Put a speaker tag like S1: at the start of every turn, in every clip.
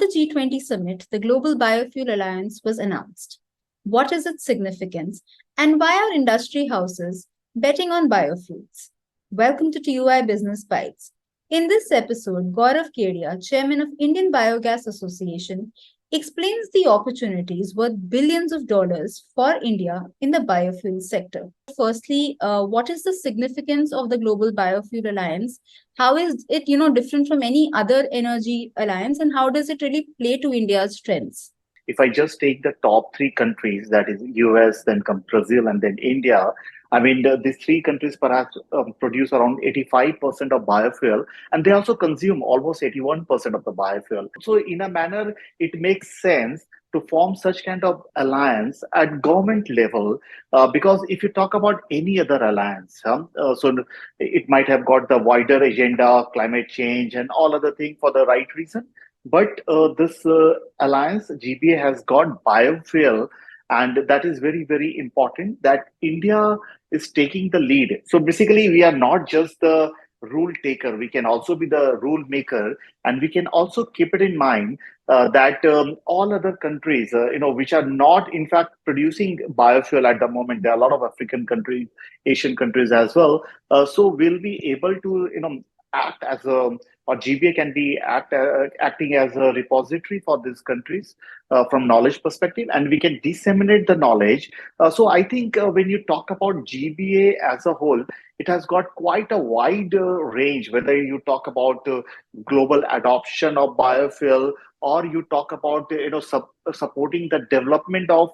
S1: the G20 Summit, the Global Biofuel Alliance was announced. What is its significance, and why are industry houses betting on biofuels? Welcome to TOI Business Bytes. In this episode, Gaurav Kedia, Chairman of Indian Biogas Association, explains the opportunities worth billions of dollars for India in the biofuel sector. Firstly, what is the significance of the Global Biofuel Alliance? How is it, different from any other energy alliance, and how does it really play to India's strengths?
S2: If I just take the top three countries, that is US, then come Brazil, and then India, I mean, these three countries perhaps produce around 85% of biofuel, and they also consume almost 81% of the biofuel. So, in a manner, it makes sense to form such kind of alliance at government level, because if you talk about any other alliance, so it might have got the wider agenda, climate change, and all other things for the right reason. But this alliance, GBA, has got biofuel, and that is very, very important that India is taking the lead. So basically, we are not just the rule taker, we can also be the rule maker, and we can also keep it in mind that all other countries, which are not in fact producing biofuel at the moment, there are a lot of African countries, Asian countries as well. So we'll be able to, act as a or GBA can be acting as a repository for these countries from knowledge perspective, and we can disseminate the knowledge. So I think when you talk about GBA as a whole, it has got quite a wide range, whether you talk about global adoption of biofuel, or you talk about supporting the development of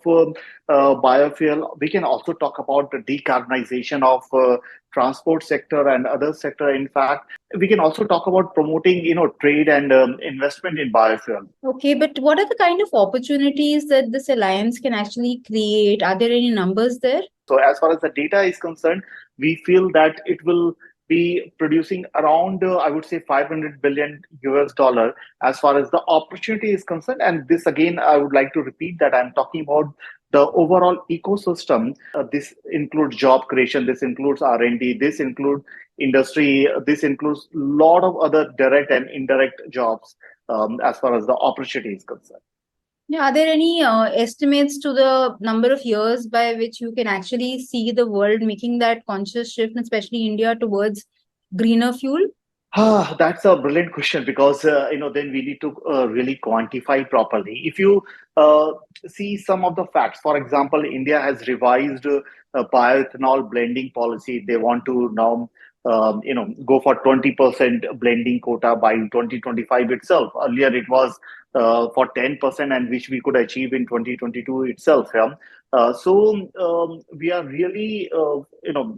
S2: biofuel. We can also talk about the decarbonization of transport sector and other sector. In fact, we can also talk about promoting trade and investment in biofuel.
S1: Okay, but what are the kind of opportunities that this alliance can actually create? Are there any numbers there?
S2: So as far as the data is concerned, we feel that it will be producing around, I would say, 500 billion US dollar as far as the opportunity is concerned. And this again, I would like to repeat that I'm talking about the overall ecosystem. This includes job creation, this includes R&D, this includes industry, this includes a lot of other direct and indirect jobs as far as the opportunity is concerned.
S1: Yeah, are there any estimates to the number of years by which you can actually see the world making that conscious shift, especially India, towards greener fuel?
S2: That's a brilliant question because then we need to really quantify properly. If you see some of the facts, for example, India has revised a bioethanol blending policy. They want to now go for 20% blending quota by 2025 itself. Earlier it was for 10%, and which we could achieve in 2022 itself. Yeah? So we are really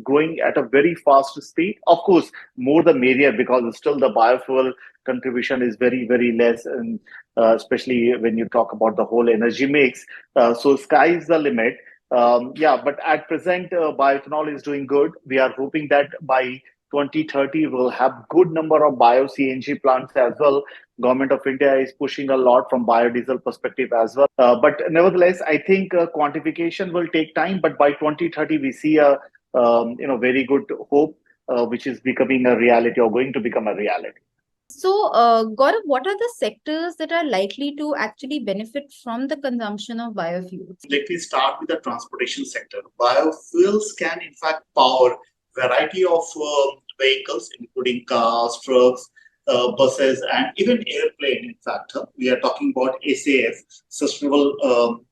S2: growing at a very fast speed. Of course, more the merrier, because still the biofuel contribution is very, very less, and especially when you talk about the whole energy mix. So sky is the limit. But at present, bioethanol is doing good. We are hoping that by 2030 we'll have good number of bio CNG plants as well. Government of India is pushing a lot from biodiesel perspective as well. But nevertheless, I think quantification will take time. But by 2030, we see a very good hope, which is becoming a reality or going to become a reality.
S1: So, Gaurav, what are the sectors that are likely to actually benefit from the consumption of biofuels?
S3: Let me start with the transportation sector. Biofuels can, in fact, power variety of vehicles, including cars, trucks, buses, and even airplane. In fact, we are talking about SAF, sustainable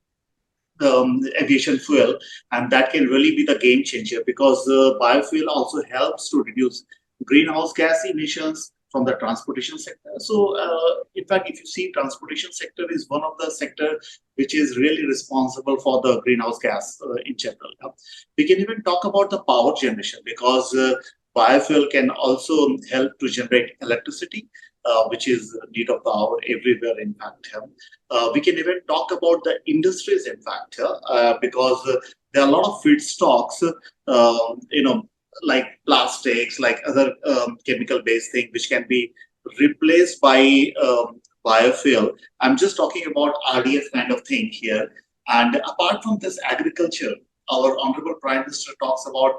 S3: aviation fuel, and that can really be the game changer because biofuel also helps to reduce greenhouse gas emissions from the transportation sector. So, in fact, if you see, transportation sector is one of the sector which is really responsible for the greenhouse gas in general. We can even talk about the power generation because biofuel can also help to generate electricity, which is need of power everywhere. In fact, we can even talk about the industries. In fact, because there are a lot of feedstocks, like plastics, like other chemical-based thing, which can be replaced by biofuel. I'm just talking about RDF kind of thing here. And apart from this, agriculture, our Honorable Prime Minister talks about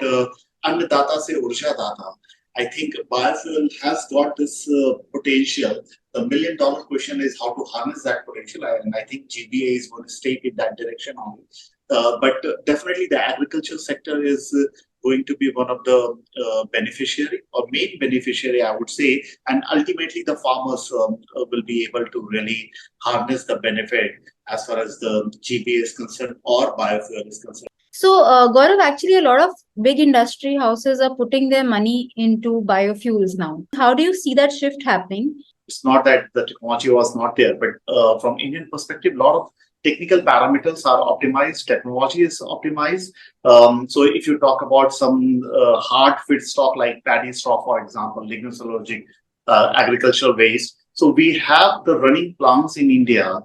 S3: Annadata se Urja Data. I think biofuel has got this potential. The million-dollar question is how to harness that potential, and I think GBA is going to stay in that direction only. But definitely, the agriculture sector is going to be one of the beneficiary or main beneficiary, I would say, and ultimately the farmers will be able to really harness the benefit as far as the GBA is concerned or biofuel is concerned.
S1: So, Gaurav, actually, a lot of big industry houses are putting their money into biofuels now. How do you see that shift happening?
S3: It's not that the technology was not there, but from Indian perspective, a lot of technical parameters are optimized, technology is optimized. So if you talk about some hard feedstock like paddy straw, for example, lignocellulosic agricultural waste, so we have the running plants in India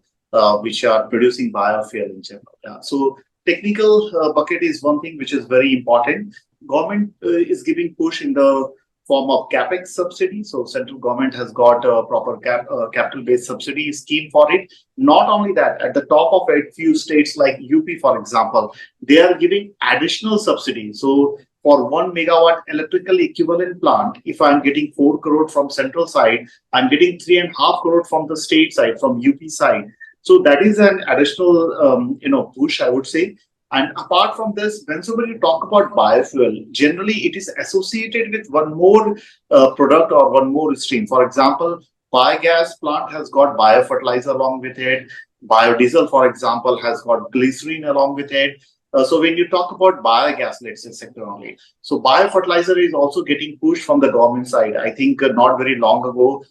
S3: which are producing biofuel in general. Yeah. So technical bucket is one thing which is very important. Government is giving push in the form of capex subsidy. So central government has got a proper capital-based subsidy scheme for it. Not only that, at the top of it, few states like UP, for example, they are giving additional subsidy. So for 1 megawatt electrical equivalent plant, if I'm getting 4 crore from central side, I'm getting 3.5 crore from the state side, from UP side. So that is an additional, push, I would say. And apart from this, whenever you talk about biofuel, generally it is associated with one more product or one more stream. For example, biogas plant has got biofertilizer along with it. Biodiesel, for example, has got glycerin along with it. So when you talk about biogas, let's say sector only, so biofertilizer is also getting pushed from the government side. I think not very long ago,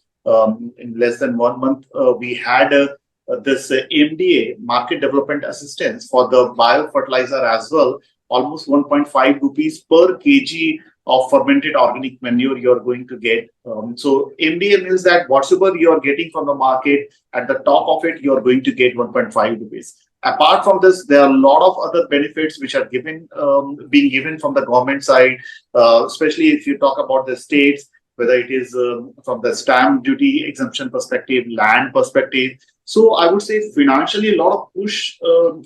S3: in less than 1 month, we had this MDA, Market Development Assistance, for the biofertilizer as well, almost 1.5 rupees per kg of fermented organic manure you're going to get. So MDA means that whatever you're getting from the market, at the top of it, you're going to get 1.5 rupees. Apart from this, there are a lot of other benefits which are being given from the government side, especially if you talk about the states, whether it is from the stamp duty exemption perspective, land perspective. So I would say financially, a lot of push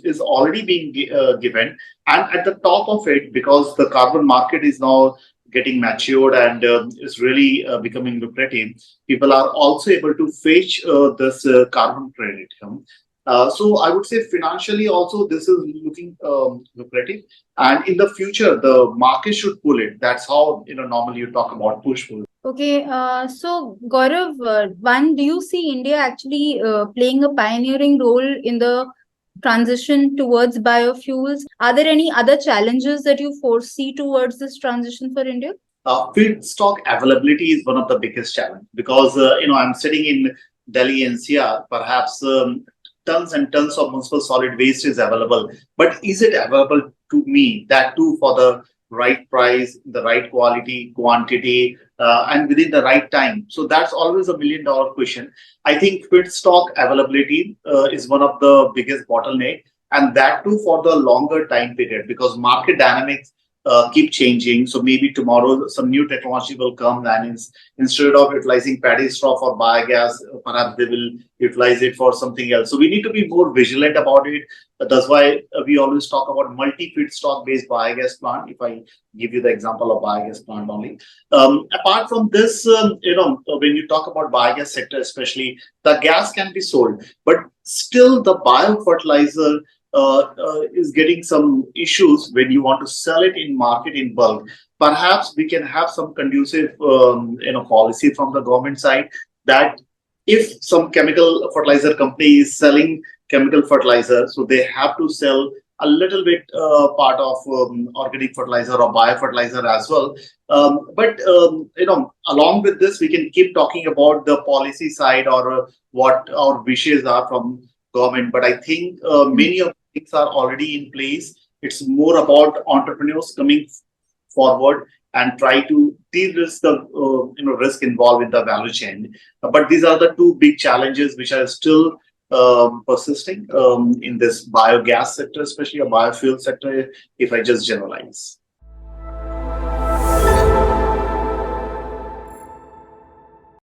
S3: is already being given. And at the top of it, because the carbon market is now getting matured and is really becoming lucrative, people are also able to fetch this carbon credit. So I would say financially also this is looking lucrative. And in the future, the market should pull it. That's how normally you talk about push-pull.
S1: Okay, so Gaurav, do you see India actually playing a pioneering role in the transition towards biofuels? Are there any other challenges that you foresee towards this transition for India?
S3: Feedstock availability is one of the biggest challenges because I'm sitting in Delhi NCR. Perhaps tons and tons of municipal solid waste is available, but is it available to me? That too for the right price, the right quality, quantity, and within the right time. So that's always a $1 million question. I think feedstock availability is one of the biggest bottleneck, and that too for the longer time period because market dynamics keep changing. So maybe tomorrow some new technology will come, and instead of utilizing paddy straw for biogas, perhaps they will utilize it for something else. So we need to be more vigilant about it. That's why we always talk about multi-feedstock based biogas plant. If I give you the example of biogas plant only. Apart from this, when you talk about biogas sector, especially the gas can be sold, but still the biofertilizer is getting some issues when you want to sell it in market in bulk. Perhaps we can have some conducive policy from the government side that if some chemical fertilizer company is selling chemical fertilizer, so they have to sell a little bit part of organic fertilizer or biofertilizer as well. But along with this, we can keep talking about the policy side or what our wishes are from government. But I think many of things are already in place. It's more about entrepreneurs coming forward and try to de-risk the risk involved in the value chain. But these are the two big challenges which are still persisting in this biogas sector, especially a biofuel sector, if I just generalize.